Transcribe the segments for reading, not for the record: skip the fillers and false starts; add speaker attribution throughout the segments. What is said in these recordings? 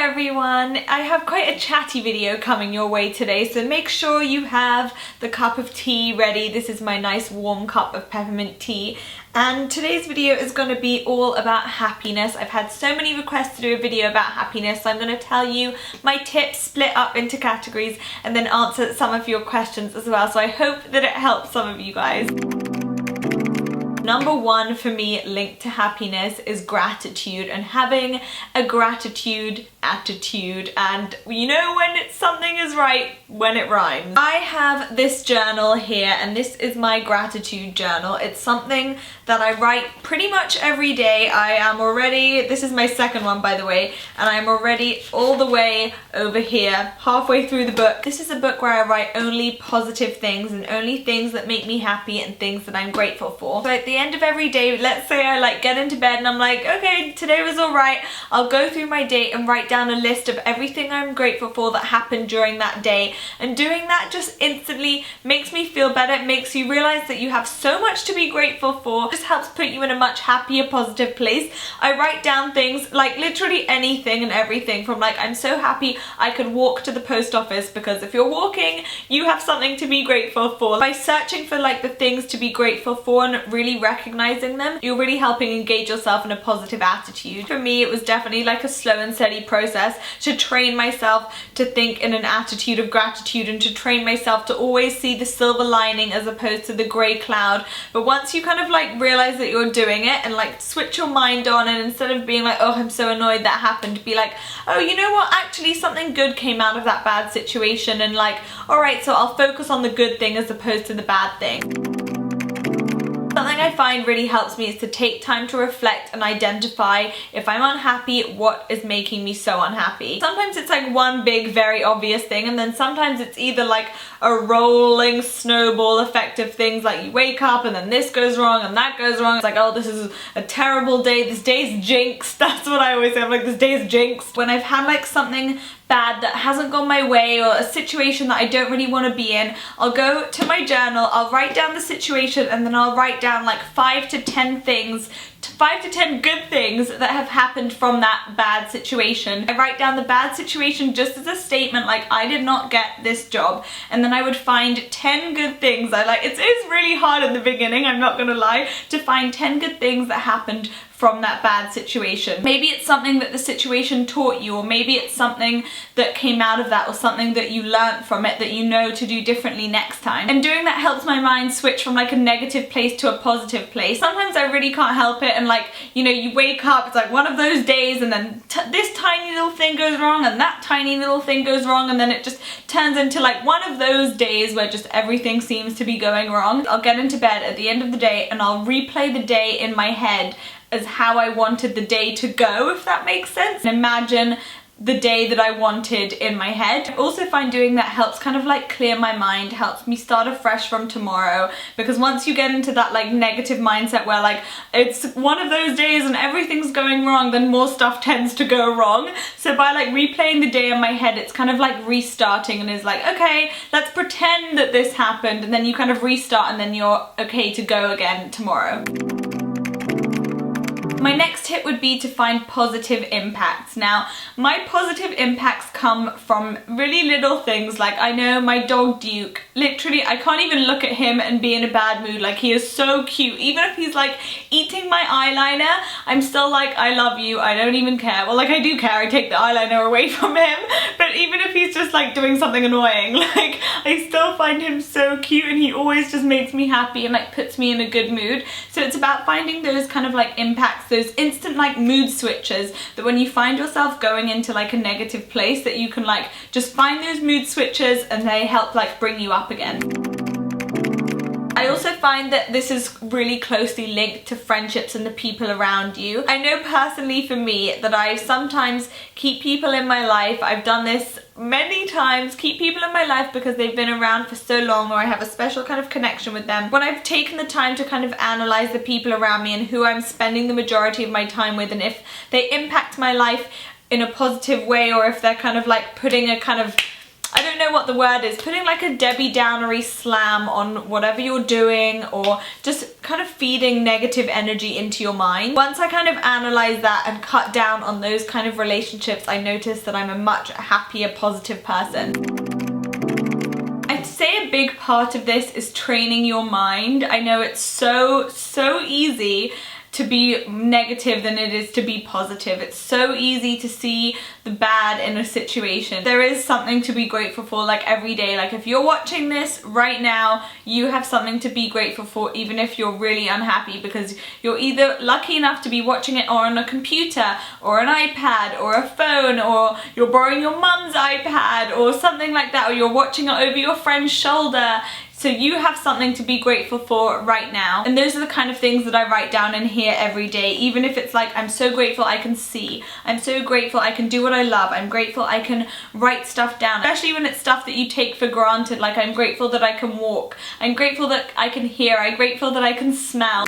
Speaker 1: everyone! I have quite a chatty video coming your way today, so make sure you have the cup of tea ready. This is my nice warm cup of peppermint tea. And today's video is going to be all about happiness. I've had so many requests to do a video about happiness, so I'm going to tell you my tips split up into categories and then answer some of your questions as well. So I hope that it helps some of you guys. Number one for me linked to happiness is gratitude, and having a gratitude attitude, and you know when something is right when it rhymes. I have this journal here, and this is my gratitude journal. It's something that I write pretty much every day. This is my second one by the way, and I'm already all the way over here, halfway through the book. This is a book where I write only positive things and only things that make me happy and things that I'm grateful for. So at the end of every day, let's say I get into bed and I'm like, okay, today was alright, I'll go through my day and write down a list of everything I'm grateful for that happened during that day. And doing that just instantly makes me feel better. It makes you realize that you have so much to be grateful for. It just helps put you in a much happier, positive place. I write down things like literally anything and everything, from like, I'm so happy I could walk to the post office, because if you're walking, you have something to be grateful for. By searching for like the things to be grateful for and really recognizing them, you're really helping engage yourself in a positive attitude. For me, it was definitely like a slow and steady process to train myself to think in an attitude of gratitude, and to train myself to always see the silver lining as opposed to the grey cloud. But once you kind of like realize that you're doing it and like switch your mind on, and instead of being like, oh, I'm so annoyed that happened, be like, oh, you know what, actually something good came out of that bad situation, and like, alright, so I'll focus on the good thing as opposed to the bad thing. Something I find really helps me is to take time to reflect and identify, if I'm unhappy, what is making me so unhappy. Sometimes it's like one big, very obvious thing, and then sometimes it's either like a rolling snowball effect of things, like you wake up and then this goes wrong and that goes wrong. It's like, oh, this is a terrible day, this day's jinxed. That's what I always say, I'm like, this day's jinxed. When I've had like something bad that hasn't gone my way, or a situation that I don't really want to be in, I'll go to my journal, I'll write down the situation, and then I'll write down like 5 to 10 things, 5 to 10 good things that have happened from that bad situation. I write down the bad situation just as a statement, like, I did not get this job, and then I would find 10 good things. It's really hard in the beginning, I'm not gonna lie, to find 10 good things that happened from that bad situation. Maybe it's something that the situation taught you, or maybe it's something that came out of that, or something that you learnt from it that you know to do differently next time. And doing that helps my mind switch from like a negative place to a positive place. Sometimes I really can't help it, and like, you know, you wake up, it's like one of those days, and then this tiny little thing goes wrong, and that tiny little thing goes wrong, and then it just turns into like one of those days where just everything seems to be going wrong. I'll get into bed at the end of the day and I'll replay the day in my head as how I wanted the day to go, if that makes sense. And imagine the day that I wanted in my head. I also find doing that helps kind of like clear my mind, helps me start afresh from tomorrow, because once you get into that like negative mindset where like it's one of those days and everything's going wrong, then more stuff tends to go wrong. So by like replaying the day in my head, it's kind of like restarting, and is like, okay, let's pretend that this happened, and then you kind of restart, and then you're okay to go again tomorrow. My next tip would be to find positive impacts. Now, my positive impacts come from really little things. Like, I know my dog Duke, literally I can't even look at him and be in a bad mood. Like, he is so cute. Even if he's like eating my eyeliner, I'm still like, I love you, I don't even care. Well, like, I do care, I take the eyeliner away from him, but even if he's just like doing something annoying, like, I still find him so cute, and he always just makes me happy and like puts me in a good mood. So it's about finding those kind of like impacts, those instant like mood switches, that when you find yourself going into like a negative place, that you can like just find those mood switches and they help like bring you up again. I also find that this is really closely linked to friendships and the people around you. I know personally for me that I sometimes keep people in my life, I've done this many times, keep people in my life because they've been around for so long, or I have a special kind of connection with them. When I've taken the time to kind of analyze the people around me and who I'm spending the majority of my time with, and if they impact my life in a positive way, or if they're kind of like putting a kind of, I don't know what the word is, putting like a Debbie Downery slam on whatever you're doing, or just kind of feeding negative energy into your mind. Once I kind of analyze that and cut down on those kind of relationships, I noticed that I'm a much happier, positive person. I'd say a big part of this is training your mind. I know it's so easy to be negative than it is to be positive. It's so easy to see the bad in a situation. There is something to be grateful for, like every day. Like if you're watching this right now, you have something to be grateful for, even if you're really unhappy, because you're either lucky enough to be watching it on a computer or an iPad or a phone, or you're borrowing your mum's iPad or something like that, or you're watching it over your friend's shoulder. So you have something to be grateful for right now. And those are the kind of things that I write down in here every day. Even if it's like, I'm so grateful I can see. I'm so grateful I can do what I love. I'm grateful I can write stuff down. Especially when it's stuff that you take for granted. Like I'm grateful that I can walk. I'm grateful that I can hear. I'm grateful that I can smell.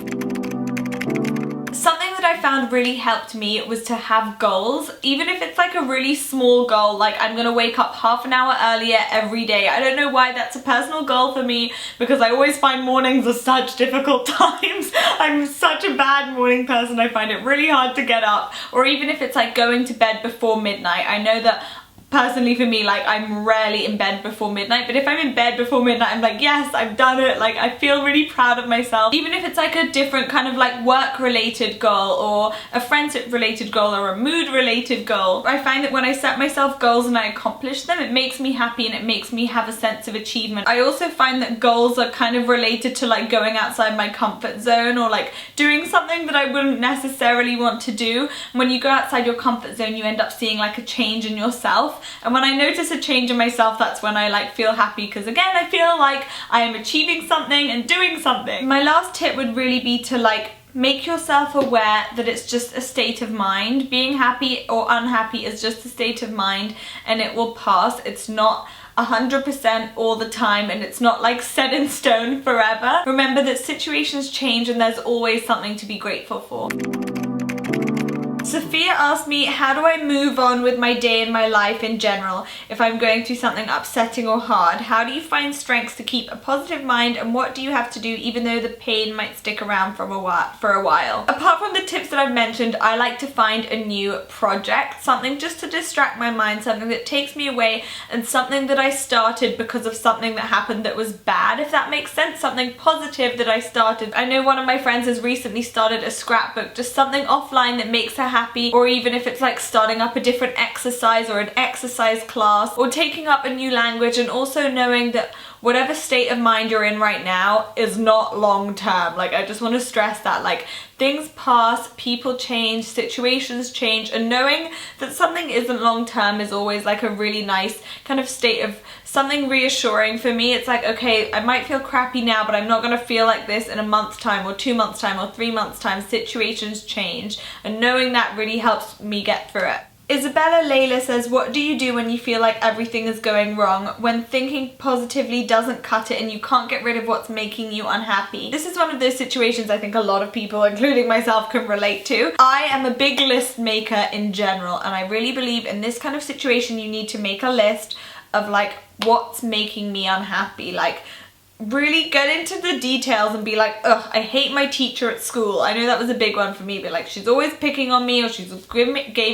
Speaker 1: Something that I found really helped me was to have goals, even if it's like a really small goal, like I'm gonna wake up half an hour earlier every day. I don't know why that's a personal goal for me, because I always find mornings are such difficult times. I'm such a bad morning person. I find it really hard to get up. Or even if it's like going to bed before midnight. I know that personally for me, like I'm rarely in bed before midnight, but if I'm in bed before midnight, I'm like, yes, I've done it. Like I feel really proud of myself. Even if it's like a different kind of like work related goal or a friendship related goal or a mood related goal, I find that when I set myself goals and I accomplish them, it makes me happy and it makes me have a sense of achievement. I also find that goals are kind of related to like going outside my comfort zone, or like doing something that I wouldn't necessarily want to do. When you go outside your comfort zone, you end up seeing like a change in yourself. And when I notice a change in myself, that's when I like feel happy, because again, I feel like I am achieving something and doing something. My last tip would really be to like make yourself aware that it's just a state of mind. Being happy or unhappy is just a state of mind and it will pass. It's not 100% all the time, and it's not like set in stone forever. Remember that situations change and there's always something to be grateful for. Sophia asked me, how do I move on with my day and my life in general if I'm going through something upsetting or hard? How do you find strength to keep a positive mind, and what do you have to do even though the pain might stick around for a while? Apart from the tips that I've mentioned, I like to find a new project, something just to distract my mind, something that takes me away, and something that I started because of something that happened that was bad, if that makes sense, something positive that I started. I know one of my friends has recently started a scrapbook, just something offline that makes her happy, or even if it's like starting up a different exercise or an exercise class, or taking up a new language, and also knowing that whatever state of mind you're in right now is not long term. Like I just want to stress that, like things pass, people change, situations change, and knowing that something isn't long term is always like a really nice kind of state of something reassuring for me. It's like, okay, I might feel crappy now, but I'm not going to feel like this in a month's time or 2 months time or 3 months time. Situations change, and knowing that really helps me get through it. Isabella Layla says, what do you do when you feel like everything is going wrong, when thinking positively doesn't cut it and you can't get rid of what's making you unhappy? This is one of those situations I think a lot of people, including myself, can relate to. I am a big list maker in general, and I really believe in this kind of situation you need to make a list of like what's making me unhappy. Like really get into the details and be like, ugh, I hate my teacher at school. I know that was a big one for me, but like she's always picking on me, or she's gave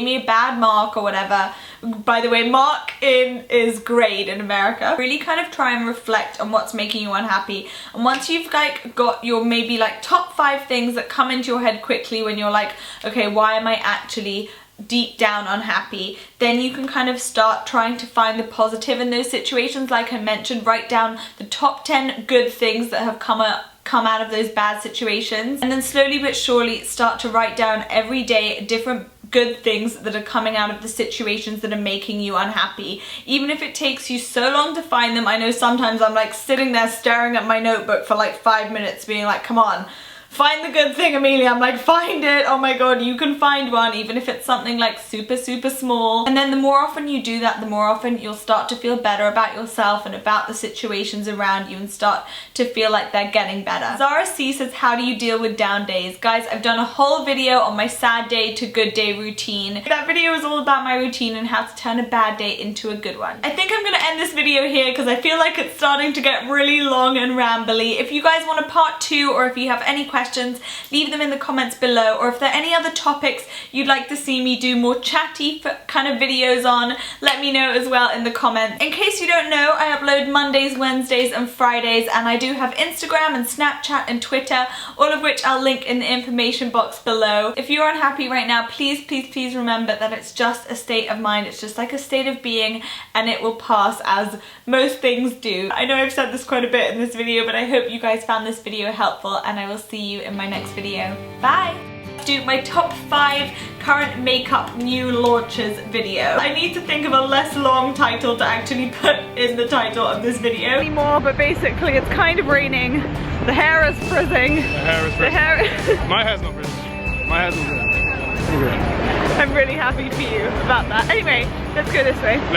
Speaker 1: me a bad mark or whatever. By the way, mark is grade in America. Really kind of try and reflect on what's making you unhappy. And once you've like got your maybe like top 5 things that come into your head quickly when you're like, okay, why am I actually deep down unhappy, then you can kind of start trying to find the positive in those situations. Like I mentioned, write down the top 10 good things that have come out of those bad situations, and then slowly but surely start to write down every day different good things that are coming out of the situations that are making you unhappy. Even if it takes you so long to find them. I know sometimes I'm like sitting there staring at my notebook for like 5 minutes being like, come on, Find the good thing, Amelia. I'm like, find it. Oh my god, you can find one, even if it's something like super, super small. And then the more often you do that, the more often you'll start to feel better about yourself and about the situations around you and start to feel like they're getting better. Zara C says, how do you deal with down days? Guys, I've done a whole video on my sad day to good day routine. That video is all about my routine and how to turn a bad day into a good one. I think I'm gonna end this video here because I feel like it's starting to get really long and rambly. If you guys want a part 2 or if you have any questions, leave them in the comments below, or if there are any other topics you'd like to see me do more chatty kind of videos on, let me know as well in the comments. In case you don't know, I upload Mondays, Wednesdays and Fridays, and I do have Instagram and Snapchat and Twitter, all of which I'll link in the information box below. If you're unhappy right now, please, please, please remember that it's just a state of mind. It's just like a state of being, and it will pass, as most things do. I know I've said this quite a bit in this video, but I hope you guys found this video helpful, and I will see you in my next video. Bye! Do my top 5 current makeup new launches video. I need to think of a less long title to actually put in the title of this video anymore, but basically it's kind of raining. The hair is frizzing. The hair
Speaker 2: My hair's not frizzing. My hair's not frizzing.
Speaker 1: I'm really happy for you about that. Anyway, let's go this way.